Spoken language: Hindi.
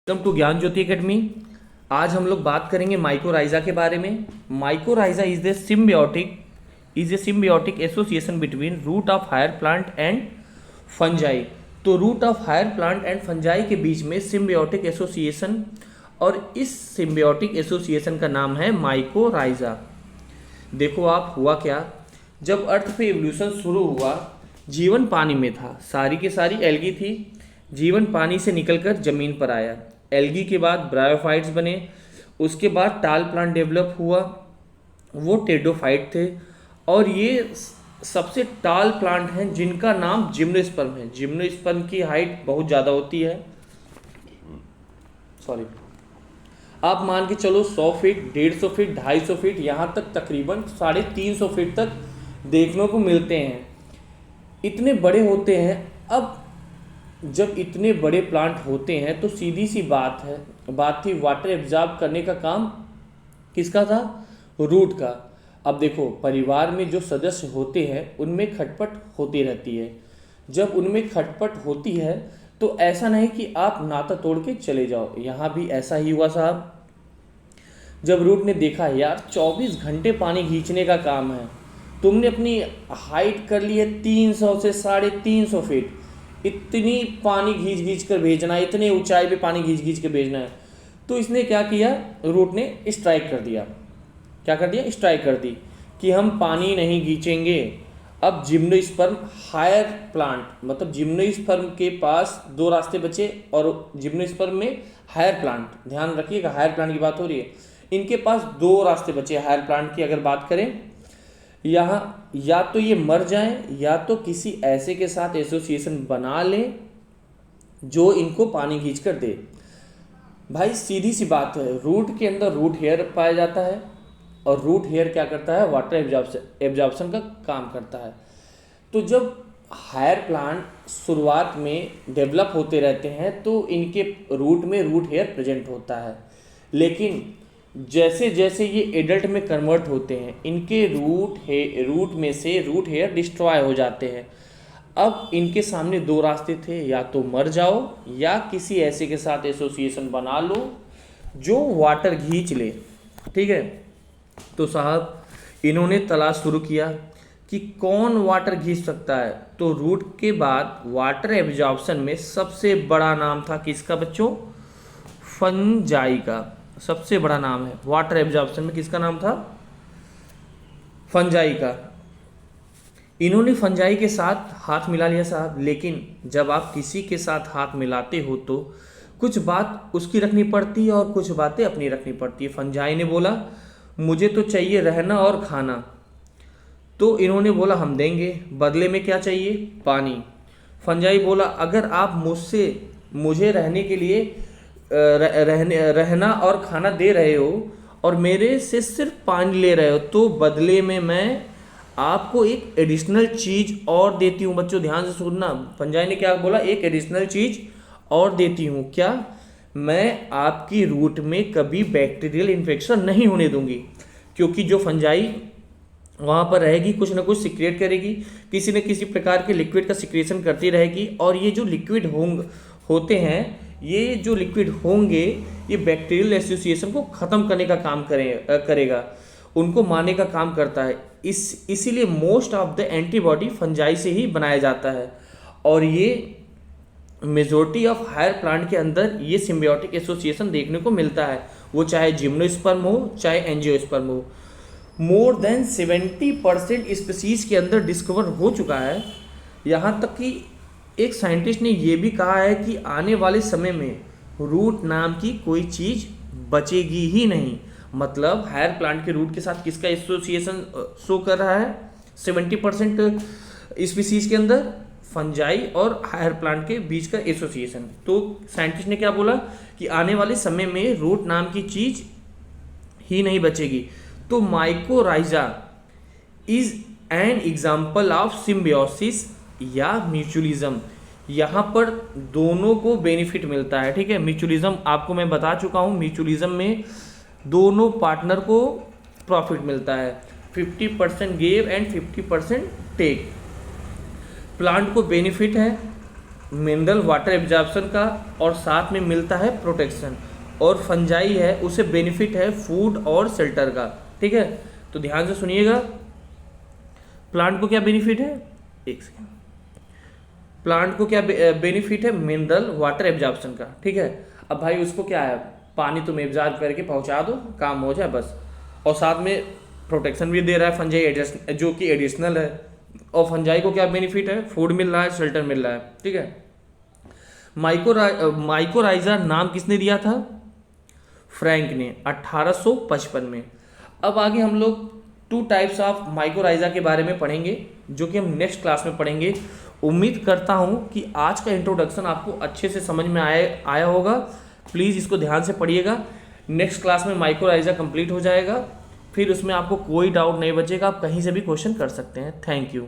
वेलकम टू ज्ञान ज्योति एकेडमी। आज हम लोग बात करेंगे माइकोराइजा के बारे में। Mycorrhiza is a symbiotic association between root of higher plant and fungi. तो root of higher plant and fungi के बीच में सिम्बियोटिक एसोसिएशन, और इस सिम्बियोटिक एसोसिएशन का नाम है माइकोराइजा। देखो आप, हुआ क्या, जब अर्थ पे एवोल्यूशन शुरू हुआ, जीवन पानी में था, सारी की सारी एल्गी थी। जीवन पानी से निकलकर जमीन पर आया। एल्गी के बाद ब्रायोफाइट्स बने, उसके बाद टाल प्लांट डेवलप हुआ, वो टेडोफाइट थे। और ये सबसे टाल प्लांट हैं जिनका नाम जिम्नोस्पर्म है। जिम्नोस्पर्म की हाइट बहुत ज़्यादा होती है, सॉरी, आप मान के चलो 100 फीट, 150 फीट, 250 फीट, यहाँ तक तकरीबन 350 फीट तक देखने को मिलते हैं। इतने बड़े होते हैं। अब जब इतने बड़े प्लांट होते हैं तो सीधी सी बात थी, वाटर एब्जॉर्ब करने का काम किसका था? रूट का। अब देखो, परिवार में जो सदस्य होते हैं उनमें खटपट होती रहती है। जब उनमें खटपट होती है तो ऐसा नहीं कि आप नाता तोड़ के चले जाओ। यहाँ भी ऐसा ही हुआ साहब। जब रूट ने देखा, यार 24 घंटे पानी खींचने का काम है, तुमने अपनी हाइट कर ली है 300 से 350 फीट, इतनी पानी खींच कर भेजना है, इतने ऊंचाई पे पानी खींच के भेजना है। तो इसने क्या किया, रूट ने स्ट्राइक कर दिया। क्या कर दिया? स्ट्राइक कर दी कि हम पानी नहीं खींचेंगे। अब जिम्नोस्पर्म हायर प्लांट, मतलब जिम्नोस्पर्म के पास दो रास्ते बचे, और जिम्नोस्पर्म में हायर प्लांट, ध्यान रखिएगा हायर प्लांट की बात हो रही है, इनके पास दो रास्ते बचे हायर प्लांट की। अगर बात करें यहाँ, या तो ये मर जाएं या तो किसी ऐसे के साथ एसोसिएशन बना लें जो इनको पानी खींच कर दे। भाई सीधी सी बात है, रूट के अंदर रूट हेयर पाया जाता है, और रूट हेयर क्या करता है? वाटर एब्जॉर्प्शन का काम करता है। तो जब हायर प्लांट शुरुआत में डेवलप होते रहते हैं तो इनके रूट में रूट हेयर प्रेजेंट होता है, लेकिन जैसे जैसे ये एडल्ट में कन्वर्ट होते हैं, इनके रूट में से रूट हेयर डिस्ट्रॉय हो जाते हैं। अब इनके सामने दो रास्ते थे, या तो मर जाओ या किसी ऐसे के साथ एसोसिएशन बना लो जो वाटर खींच ले। ठीक है, तो साहब इन्होंने तलाश शुरू किया कि कौन वाटर खींच सकता है। तो रूट के बाद वाटर एब्जॉर्प्शन में सबसे बड़ा नाम था किसका बच्चों? फंजाई का। सबसे बड़ा नाम है वाटर एब्जॉर्प्शन में, किसका नाम था? फंजाई का। इन्होंने फंजाई के साथ हाथ मिला लिया साहब। लेकिन जब आप किसी के साथ हाथ मिलाते हो तो कुछ बात उसकी रखनी पड़ती है और कुछ बातें अपनी रखनी पड़ती है। फंजाई ने बोला मुझे तो चाहिए रहना और खाना, तो इन्होंने बोला हम देंगे, बदले में क्या चाहिए? पानी। फंजाई बोला अगर आप मुझे रहने के लिए रहना और खाना दे रहे हो और मेरे से सिर्फ पानी ले रहे हो, तो बदले में मैं आपको एक एडिशनल चीज़ और देती हूँ। बच्चों ध्यान से सुनना, फंजाई ने क्या बोला? एक एडिशनल चीज़ और देती हूँ। क्या? मैं आपकी रूट में कभी बैक्टीरियल इन्फेक्शन नहीं होने दूंगी, क्योंकि जो फंजाई वहाँ पर रहेगी कुछ ना कुछ सिक्रेट करेगी, किसी न किसी प्रकार के लिक्विड का सिक्रेशन करती रहेगी, और ये जो लिक्विड होते हैं, ये जो लिक्विड होंगे, ये बैक्टीरियल एसोसिएशन को ख़त्म करने का काम करेगा, उनको मारने का काम करता है। इसीलिए most of the antibody fungi से ही बनाया जाता है, और ये मेजॉरिटी ऑफ हायर प्लांट के अंदर ये सिम्बियोटिक एसोसिएशन देखने को मिलता है, वो चाहे जिम्नोस्पर्म हो चाहे एंजियोस्पर्म हो। मोर देन 70% स्पीसीज के अंदर डिस्कवर हो चुका है। यहाँ तक कि एक साइंटिस्ट ने यह भी कहा है कि आने वाले समय में रूट नाम की कोई चीज़ बचेगी ही नहीं। मतलब हायर प्लांट के रूट के साथ किसका एसोसिएशन शो कर रहा है? 70% स्पीसीज के अंदर फंजाई और हायर प्लांट के बीच का एसोसिएशन। तो साइंटिस्ट ने क्या बोला कि आने वाले समय में रूट नाम की चीज़ ही नहीं बचेगी। तो mycorrhiza is an example of symbiosis या म्यूचुअलिज्म। यहाँ पर दोनों को बेनिफिट मिलता है। ठीक है, म्यूचुअलिज्म आपको मैं बता चुका हूँ, म्यूचुअलिज्म में दोनों पार्टनर को प्रॉफिट मिलता है, 50% गिव एंड 50% टेक। प्लांट को बेनिफिट है मिनरल वाटर एब्जॉर्प्शन का, और साथ में मिलता है प्रोटेक्शन। और फंजाई है उसे बेनिफिट है फूड और शेल्टर का। ठीक है, तो ध्यान से सुनिएगा। प्लांट को क्या बेनिफिट है, एक सेकेंड, प्लांट को क्या बेनिफिट है, मिनरल वाटर एब्जॉर्प्शन का। ठीक है, अब भाई उसको क्या है, पानी तुम एब्जॉर्ब करके पहुंचा दो, काम हो जाए बस। और साथ में प्रोटेक्शन भी दे रहा है फंजाई जो कि एडिशनल है। और फंजाई को क्या बेनिफिट है, फूड मिल रहा है, शेल्टर मिल रहा है। ठीक है, माइकोराइजा नाम किसने दिया था, फ्रैंक ने 1855 में। अब आगे हम लोग 2 टाइप्स ऑफ माइकोराइजा के बारे में पढ़ेंगे, जो कि हम नेक्स्ट क्लास में पढ़ेंगे। उम्मीद करता हूँ कि आज का इंट्रोडक्शन आपको अच्छे से समझ में आया होगा। प्लीज़ इसको ध्यान से पढ़िएगा। नेक्स्ट क्लास में माइकोराइजा कंप्लीट हो जाएगा, फिर उसमें आपको कोई डाउट नहीं बचेगा, आप कहीं से भी क्वेश्चन कर सकते हैं। Thank you.